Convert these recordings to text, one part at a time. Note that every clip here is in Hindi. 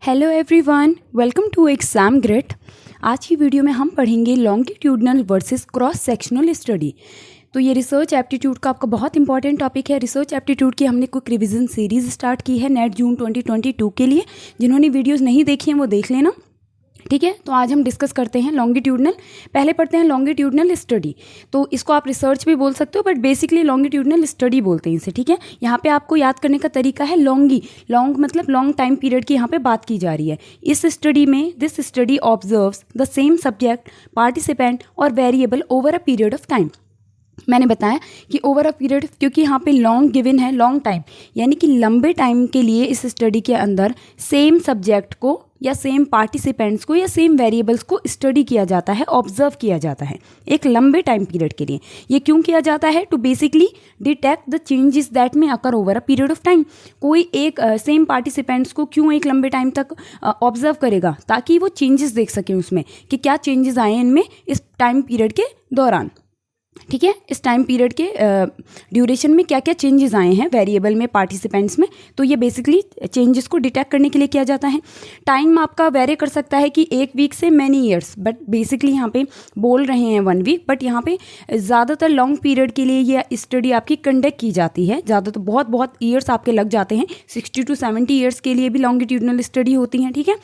Hello everyone, welcome to Exam Grid. आज की वीडियो में हम पढ़ेंगे longitudinal versus cross sectional study. तो ये रिसर्च एप्टीट्यूड का आपका बहुत इंपॉर्टेंट टॉपिक है। रिसर्च एप्टीट्यूड की हमने क्विक रिवीजन सीरीज स्टार्ट की है नेट जून 2022 के लिए। जिन्होंने वीडियोस नहीं देखी हैं वो देख लेना, ठीक है। तो आज हम डिस्कस करते हैं लॉन्गिट्यूडनल। पहले पढ़ते हैं लॉन्गिट्यूडनल स्टडी। तो इसको आप रिसर्च भी बोल सकते हो, बट बेसिकली लॉन्गिट्यूडनल स्टडी बोलते हैं इसे, ठीक है। यहाँ पे आपको याद करने का तरीका है लॉन्ग मतलब लॉन्ग टाइम पीरियड की यहाँ पे बात की जा रही है। इस स्टडी में this study observes the same subject, participant और variable over a period of time. मैंने बताया कि ओवर अ पीरियड, क्योंकि यहाँ पे लॉन्ग गिवन है, लॉन्ग टाइम यानी कि लंबे टाइम के लिए इस स्टडी के अंदर सेम सब्जेक्ट को या सेम पार्टिसिपेंट्स को या सेम वेरिएबल्स को स्टडी किया जाता है, ऑब्जर्व किया जाता है एक लंबे टाइम पीरियड के लिए। ये क्यों किया जाता है? To basically detect the changes that में occur over a period of time. कोई एक सेम पार्टिसिपेंट्स को क्यों एक लंबे टाइम तक ऑब्जर्व करेगा, ताकि वो चेंजेस देख सकें उसमें कि क्या चेंजेस आए इनमें इस टाइम पीरियड के दौरान, ठीक है। इस टाइम पीरियड के ड्यूरेशन में क्या क्या चेंजेस आए हैं वेरिएबल में, पार्टिसिपेंट्स में। तो ये बेसिकली चेंजेस को डिटेक्ट करने के लिए किया जाता है। टाइम आपका वेरी कर सकता है कि 1 वीक से मैनी ईयर्स, बट बेसिकली यहाँ पे बोल रहे हैं 1 वीक, बट यहाँ पे ज़्यादातर लॉन्ग पीरियड के लिए ये स्टडी आपकी कंडक्ट की जाती है। ज़्यादातर बहुत ईयर्स आपके लग जाते हैं, 60 to 70 ईयर्स के लिए भी लॉन्गिट्यूडनल स्टडी होती हैं, ठीक है।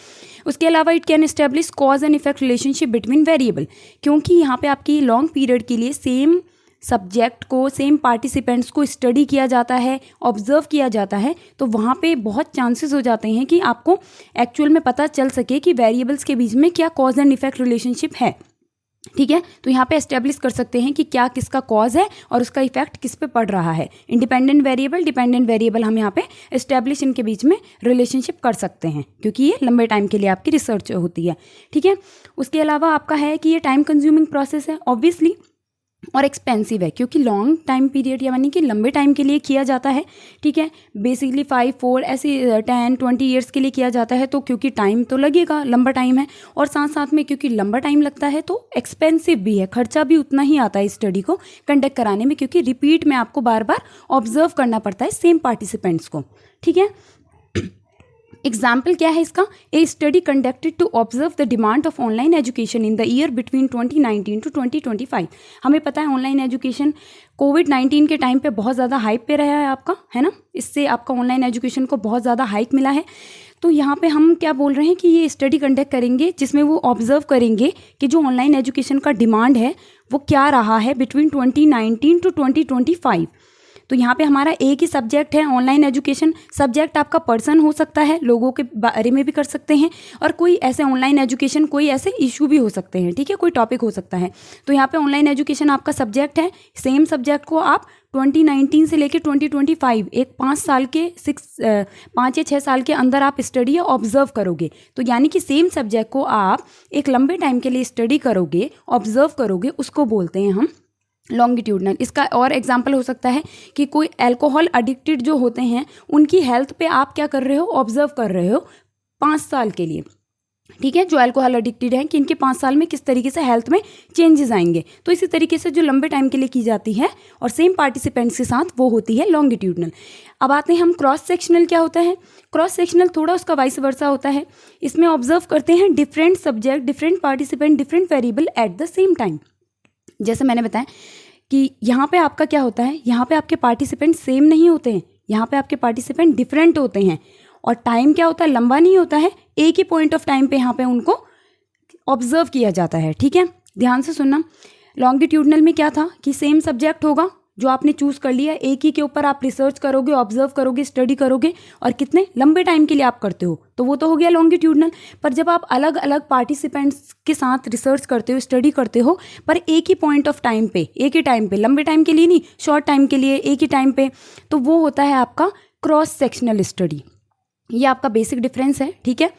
उसके अलावा it can establish cause and effect relationship between variable, क्योंकि यहाँ पे आपकी लॉन्ग पीरियड के लिए सेम सब्जेक्ट को, सेम पार्टिसिपेंट्स को स्टडी किया जाता है, ऑब्जर्व किया जाता है, तो वहाँ पे बहुत चांसेस हो जाते हैं कि आपको एक्चुअल में पता चल सके कि वेरिएबल्स के बीच में क्या कॉज एंड इफेक्ट रिलेशनशिप है, ठीक है। तो यहाँ पे एस्टेब्लिश कर सकते हैं कि क्या किसका कॉज है और उसका इफेक्ट किस पे पड़ रहा है। इंडिपेंडेंट वेरिएबल, डिपेंडेंट वेरिएबल, हम यहाँ पे एस्टेब्लिश इनके बीच में रिलेशनशिप कर सकते हैं, क्योंकि ये लंबे टाइम के लिए आपकी रिसर्च होती है, ठीक है। उसके अलावा आपका है कि ये टाइम कंज्यूमिंग प्रोसेस है ऑब्वियसली, और एक्सपेंसिव है, क्योंकि लॉन्ग टाइम पीरियड यानी कि लंबे टाइम के लिए किया जाता है, ठीक है। बेसिकली 5, 4 ऐसे 10, 20 ईयर्स के लिए किया जाता है। तो क्योंकि टाइम तो लगेगा, लंबा टाइम है, और साथ साथ में क्योंकि लंबा टाइम लगता है तो एक्सपेंसिव भी है, खर्चा भी उतना ही आता है इस स्टडी को कंडक्ट कराने में, क्योंकि रिपीट में आपको बार बार ऑब्जर्व करना पड़ता है सेम पार्टिसिपेंट्स को, ठीक है। एग्जाम्पल क्या है इसका? A study conducted to observe the demand of online education in the year between 2019 to 2025। हमें पता है ऑनलाइन एजुकेशन कोविड-19 के टाइम पे बहुत ज़्यादा हाइप पे रहा है आपका, है ना। इससे आपका ऑनलाइन एजुकेशन को बहुत ज़्यादा हाइक मिला है। तो यहाँ पे हम क्या बोल रहे हैं कि ये स्टडी कंडक्ट करेंगे जिसमें वो ऑब्जर्व करेंगे कि जो ऑनलाइन एजुकेशन का डिमांड है वो क्या रहा है बिटवीन 2019 to 2025। तो यहाँ पे हमारा एक ही सब्जेक्ट है ऑनलाइन एजुकेशन। सब्जेक्ट आपका पर्सन हो सकता है, लोगों के बारे में भी कर सकते हैं, और कोई ऐसे ऑनलाइन एजुकेशन, कोई ऐसे इशू भी हो सकते हैं, ठीक है, कोई टॉपिक हो सकता है। तो यहाँ पे ऑनलाइन एजुकेशन आपका सब्जेक्ट है। सेम सब्जेक्ट को आप 2019 से लेकर 2025 एक 5 या 6 साल के अंदर आप स्टडी या ऑब्जर्व करोगे। तो यानी कि सेम सब्जेक्ट को आप एक लंबे टाइम के लिए स्टडी करोगे, ऑब्जर्व करोगे, उसको बोलते हैं हम लॉन्गिट्यूडनल। इसका और एग्जाम्पल हो सकता है कि कोई अल्कोहल एडिक्टेड जो होते हैं उनकी हेल्थ पे आप क्या कर रहे हो, ऑब्जर्व कर रहे हो 5 साल के लिए, ठीक है। जो अल्कोहल एडिक्टेड हैं कि इनके 5 साल में किस तरीके से हेल्थ में चेंजेस आएंगे। तो इसी तरीके से जो लंबे टाइम के लिए की जाती है और सेम पार्टिसिपेंट्स के साथ, वो होती है लॉन्गिट्यूडनल। अब आते हैं हम क्रॉस सेक्शनल। क्या होता है क्रॉस सेक्शनल? थोड़ा उसका वाइस वर्सा होता है। इसमें ऑब्जर्व करते हैं different subject, different participant, different variable at the same time. जैसे मैंने बताया कि यहाँ पे आपका क्या होता है, यहाँ पे आपके पार्टिसिपेंट सेम नहीं होते हैं, यहाँ पे आपके पार्टिसिपेंट डिफरेंट होते हैं, और टाइम क्या होता है, लंबा नहीं होता है, एक ही पॉइंट ऑफ टाइम पे यहाँ पे उनको ऑब्जर्व किया जाता है, ठीक है। ध्यान से सुनना। लॉन्गिट्यूडनल में क्या था कि सेम सब्जेक्ट होगा जो आपने चूज कर लिया, एक ही के ऊपर आप रिसर्च करोगे, ऑब्जर्व करोगे, स्टडी करोगे, और कितने लंबे टाइम के लिए आप करते हो, तो वो तो हो गया लॉन्गिट्यूडनल। पर जब आप अलग अलग पार्टिसिपेंट्स के साथ रिसर्च करते हो, स्टडी करते हो, पर एक ही पॉइंट ऑफ टाइम पे, एक ही टाइम पे, लंबे टाइम के लिए नहीं, शॉर्ट टाइम के लिए, एक ही टाइम पे, तो वो होता है आपका क्रॉस सेक्शनल स्टडी। ये आपका बेसिक डिफरेंस है, ठीक है।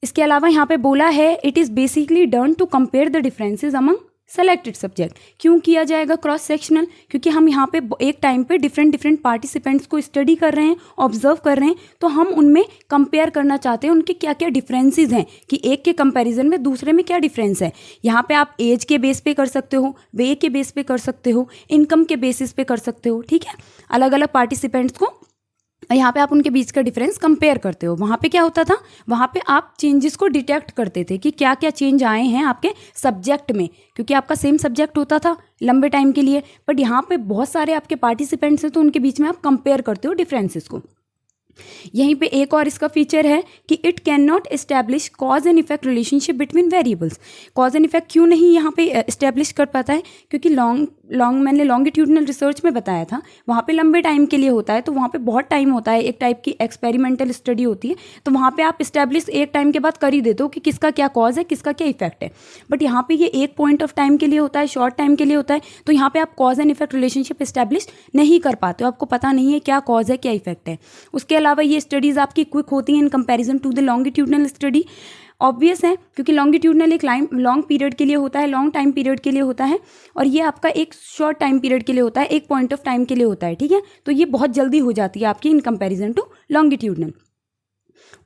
इसके अलावा यहाँ पे बोला है it is basically done to compare the differences among selected subject. क्यों किया जाएगा क्रॉस सेक्शनल? क्योंकि हम यहाँ पे एक टाइम पे डिफरेंट पार्टिसिपेंट्स को स्टडी कर रहे हैं, ऑब्जर्व कर रहे हैं, तो हम उनमें कंपेयर करना चाहते हैं उनके क्या क्या डिफरेंसेस हैं, कि एक के कंपैरिजन में दूसरे में क्या डिफरेंस है। यहाँ पे आप एज के बेस पे कर सकते हो, वे के बेस पे कर सकते हो, इनकम के बेसिस पे कर सकते हो, ठीक है। अलग अलग पार्टिसिपेंट्स को यहाँ पे आप उनके बीच का डिफरेंस कंपेयर करते हो। वहाँ पे क्या होता था, वहाँ पे आप चेंजेस को डिटेक्ट करते थे कि क्या क्या चेंज आए हैं आपके सब्जेक्ट में, क्योंकि आपका सेम सब्जेक्ट होता था लंबे टाइम के लिए। बट यहाँ पे बहुत सारे आपके पार्टिसिपेंट्स हैं तो उनके बीच में आप कंपेयर करते हो डिफरेंसेस को। यहीं पे एक और इसका फीचर है कि it can not establish cause and effect relationship between variables. Cause and effect क्यों नहीं यहाँ पे एस्टैब्लिश कर पाता है, क्योंकि मैंने लॉन्गिट्यूडनल रिसर्च में बताया था, वहाँ पे लंबे टाइम के लिए होता है, तो वहाँ पे बहुत टाइम होता है, एक टाइप की एक्सपेरिमेंटल स्टडी होती है, तो वहाँ पे आप इस्टेब्लिश एक टाइम के बाद कर ही देते हो कि किसका क्या कॉज है, किसका क्या इफेक्ट है। बट यहाँ पे ये एक पॉइंट ऑफ टाइम के लिए होता है, शॉर्ट टाइम के लिए होता है, तो यहाँ पे आप cause and effect relationship establish नहीं कर पाते हो, आपको पता नहीं है क्या कॉज है क्या इफेक्ट है। उसके अलावा ये स्टडीज़ आपकी क्विक होती हैं in comparison to the longitudinal study. Obvious है, क्योंकि लॉन्गिट्यूडनल एक लॉन्ग पीरियड के लिए होता है, लॉन्ग टाइम पीरियड के लिए होता है, और ये आपका एक शॉर्ट टाइम पीरियड के लिए होता है, एक पॉइंट ऑफ टाइम के लिए होता है, ठीक है। तो ये बहुत जल्दी हो जाती है आपकी इन कंपैरिजन टू लॉन्गिट्यूडनल।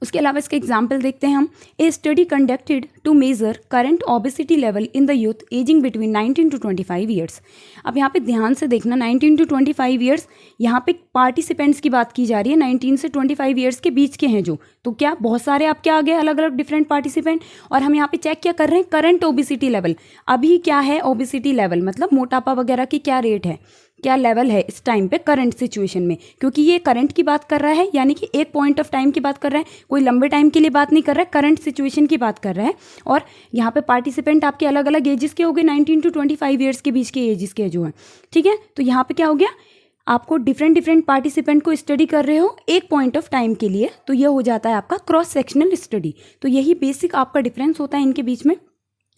उसके अलावा इसका एग्जाम्पल देखते हैं हम। A study conducted to measure current obesity level in the youth aging between 19 to 25 years. अब यहाँ पे ध्यान से देखना, 19 to 25 ईयर्स, यहाँ पे पार्टिसिपेंट्स की बात की जा रही है, 19 से 25 ईयर्स के बीच के हैं जो, तो क्या बहुत सारे आपके आ गए अलग अलग डिफरेंट पार्टिसिपेंट। और हम यहाँ पे चेक क्या कर रहे हैं, करंट ओबेसिटी लेवल, अभी क्या है ओबेसिटी लेवल, मतलब मोटापा वगैरह की क्या रेट है, क्या लेवल है इस टाइम पे करंट सिचुएशन में, क्योंकि ये करंट की बात कर रहा है, यानी कि एक पॉइंट ऑफ टाइम की बात कर रहा है, कोई लंबे टाइम के लिए बात नहीं कर रहा है, करंट सिचुएशन की बात कर रहा है। और यहाँ पे पार्टिसिपेंट आपके अलग अलग एजेस के हो गए, 19 to 25 ईयर्स के बीच के एजेस के जो हैं, ठीक है। तो यहाँ पे क्या हो गया, आपको डिफरेंट पार्टिसिपेंट को स्टडी कर रहे हो एक पॉइंट ऑफ टाइम के लिए, तो ये हो जाता है आपका क्रॉस सेक्शनल स्टडी। तो यही बेसिक आपका डिफरेंस होता है इनके बीच में,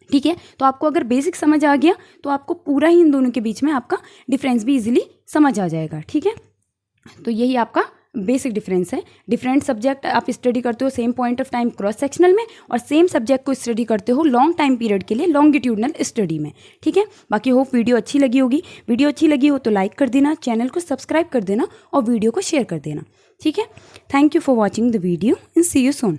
ठीक है। तो आपको अगर बेसिक समझ आ गया तो आपको पूरा ही इन दोनों के बीच में आपका डिफरेंस भी इजीली समझ आ जाएगा, ठीक है। तो यही आपका बेसिक डिफरेंस है। डिफरेंट सब्जेक्ट आप स्टडी करते हो same point of time cross sectional में, और सेम सब्जेक्ट को स्टडी करते हो लॉन्ग टाइम पीरियड के लिए लॉन्गिट्यूडनल स्टडी में, ठीक है। बाकी होप वीडियो अच्छी लगी होगी। वीडियो अच्छी लगी हो तो लाइक कर देना, चैनल को सब्सक्राइब कर देना और वीडियो को शेयर कर देना, ठीक है। Thank you for watching the video and see you soon.